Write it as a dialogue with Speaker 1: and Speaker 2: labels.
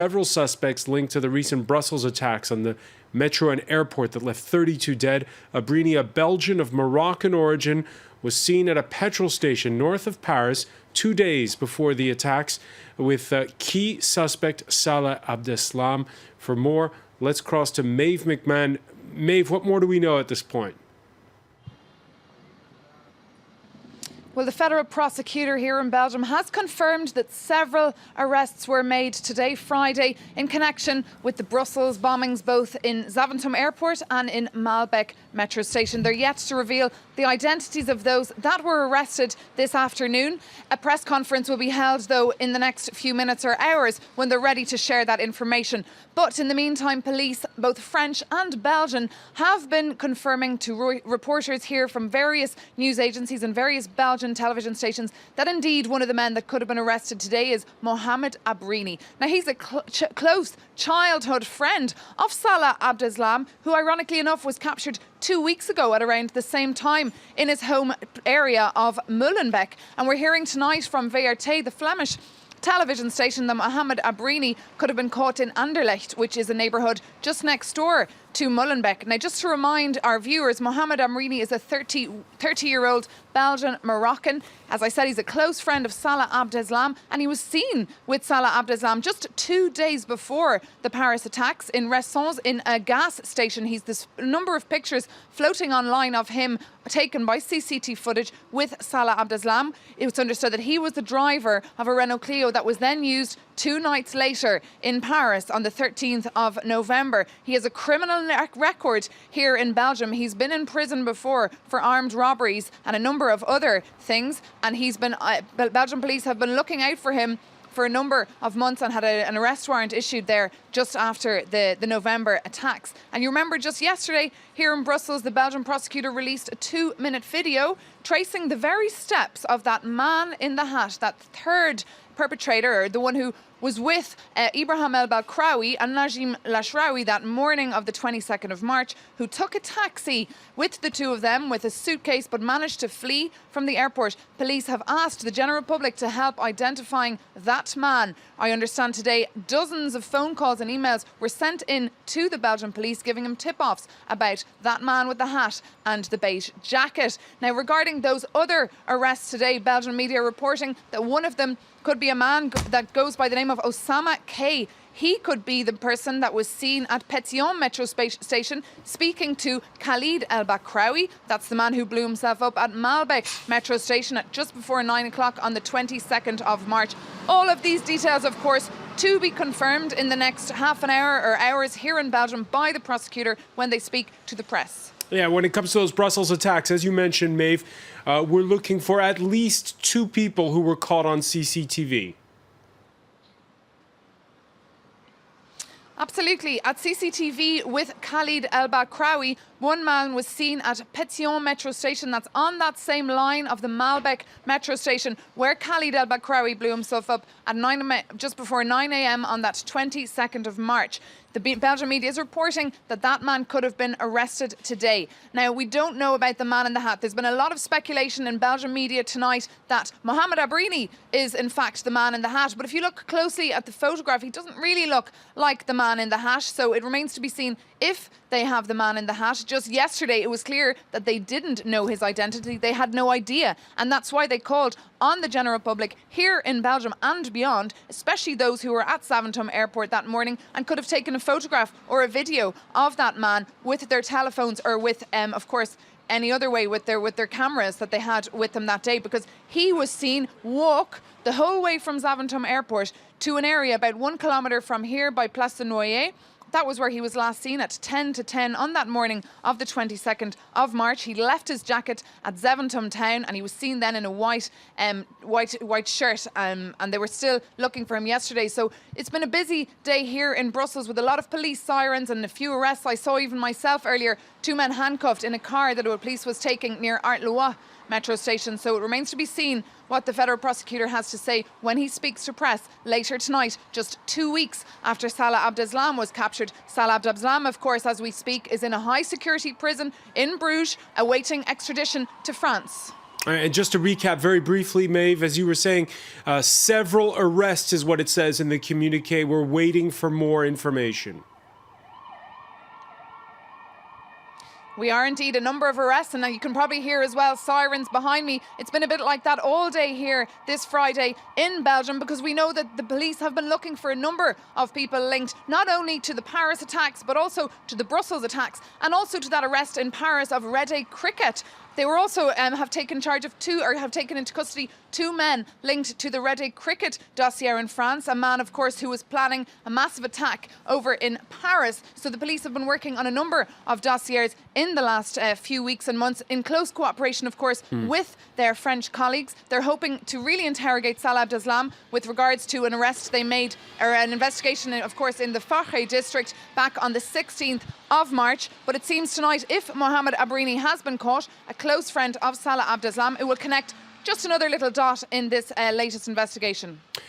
Speaker 1: several suspects linked to the recent Brussels attacks on the metro and airport that left 32 dead. Abrini, a Belgian of Moroccan origin, was seen at a petrol station north of Paris 2 days before the attacks with key suspect Salah Abdeslam. For more, let's cross to Maeve McMahon. Maeve, what more do we know at this point?
Speaker 2: Well, the federal prosecutor here in Belgium has confirmed that several arrests were made today, Friday, in connection with the Brussels bombings, both in Zaventem Airport and in Maalbeek metro station. They're yet to reveal the identities of those that were arrested this afternoon. A press conference will be held, though, in the next few minutes or hours when they're ready to share that information. But in the meantime, police, both French and Belgian, have been confirming to reporters here from various news agencies and various Belgian television stations that indeed one of the men that could have been arrested today is Mohamed Abrini. Now, he's a close childhood friend of Salah Abdeslam, who ironically enough was captured 2 weeks ago at around the same time in his home area of Molenbeek. And we're hearing tonight from VRT, the Flemish television station, that Mohamed Abrini could have been caught in Anderlecht, which is a neighbourhood just next door to Molenbeek. Now, just to remind our viewers, Mohamed Abrini is a 30-year-old Belgian Moroccan. As I said, he's a close friend of Salah Abdeslam, and he was seen with Salah Abdeslam just 2 days before the Paris attacks in Ressons in a gas station. He's this number of pictures floating online of him taken by CCTV footage with Salah Abdeslam. It was understood that he was the driver of a Renault Clio that was then used 2 nights later in Paris on the 13th of November. He has a criminal record here in Belgium. He's been in prison before for armed robberies and a number of other things, and he's been Belgian police have been looking out for him for a number of months and had an arrest warrant issued there just after the November attacks. And you remember just yesterday here in Brussels, the Belgian prosecutor released a 2-minute video tracing the very steps of that man in the hat, that third perpetrator, or the one who was with Ibrahim el-Bakraoui and Najim Lashraoui that morning of the 22nd of March, who took a taxi with the two of them with a suitcase but managed to flee from the airport. Police have asked the general public to help identifying that man. I understand today dozens of phone calls and emails were sent in to the Belgian police giving them tip-offs about that man with the hat and the beige jacket. Now, regarding those other arrests today, Belgian media reporting that one of them could be a man that goes by the name of Osama K. He could be the person that was seen at Pétion metro station speaking to Khalid el-Bakraoui. That's the man who blew himself up at Maalbeek metro station at just before 9 o'clock on the 22nd of March. All of these details, of course, to be confirmed in the next half an hour or hours here in Belgium by the prosecutor when they speak to the press.
Speaker 1: Yeah, when it comes to those Brussels attacks, as you mentioned, Maeve, we're looking for at least 2 people who were caught on CCTV.
Speaker 2: Absolutely. At CCTV with Khalid el-Bakraoui, one man was seen at Pétion metro station. That's on that same line of the Maalbeek metro station where Khalid el-Bakraoui blew himself up at just before 9 a.m. on that 22nd of March. The Belgian media is reporting that that man could have been arrested today. Now, we don't know about the man in the hat. There's been a lot of speculation in Belgian media tonight that Mohamed Abrini is in fact the man in the hat. But if you look closely at the photograph, he doesn't really look like the man in the hat. So it remains to be seen if they have the man in the hat. Just yesterday, it was clear that they didn't know his identity. They had no idea. And that's why they called on the general public here in Belgium and beyond, especially those who were at Zaventem Airport that morning and could have taken a photograph or a video of that man with their telephones or with, of course, any other way with their cameras that they had with them that day, because he was seen walk the whole way from Zaventem Airport to an area about 1 kilometre from here by Place de Noyer. That was where he was last seen at 10 to 10 on that morning of the 22nd of March. He left his jacket at Zaventem town and he was seen then in a white shirt, and they were still looking for him yesterday. So it's been a busy day here in Brussels with a lot of police sirens and a few arrests. I saw even myself earlier 2 men handcuffed in a car that the police was taking near Artlois metro station. So it remains to be seen what the federal prosecutor has to say when he speaks to press later tonight, just 2 weeks after Salah Abdeslam was captured. Salah Abdeslam, of course, as we speak, is in a high security prison in Bruges awaiting extradition to France.
Speaker 1: And just to recap very briefly, Maeve, as you were saying, several arrests is what it says in the communique. We're waiting for more information.
Speaker 2: We are indeed a number of arrests, and now you can probably hear as well sirens behind me. It's been a bit like that all day here this Friday in Belgium, because we know that the police have been looking for a number of people linked not only to the Paris attacks but also to the Brussels attacks, and also to that arrest in Paris of Rede Cricket. They were also have taken charge of have taken into custody two men linked to the Rede Cricket dossier in France. A man, of course, who was planning a massive attack over in Paris. So the police have been working on a number of dossiers in the last few weeks and months, in close cooperation, of course, with their French colleagues. They're hoping to really interrogate Salah Abdeslam with regards to an arrest they made, or an investigation, of course, in the Farge district back on the 16th of March. But it seems tonight, if Mohamed Abrini has been caught, a close friend of Salah Abdeslam, it will connect just another little dot in this latest investigation.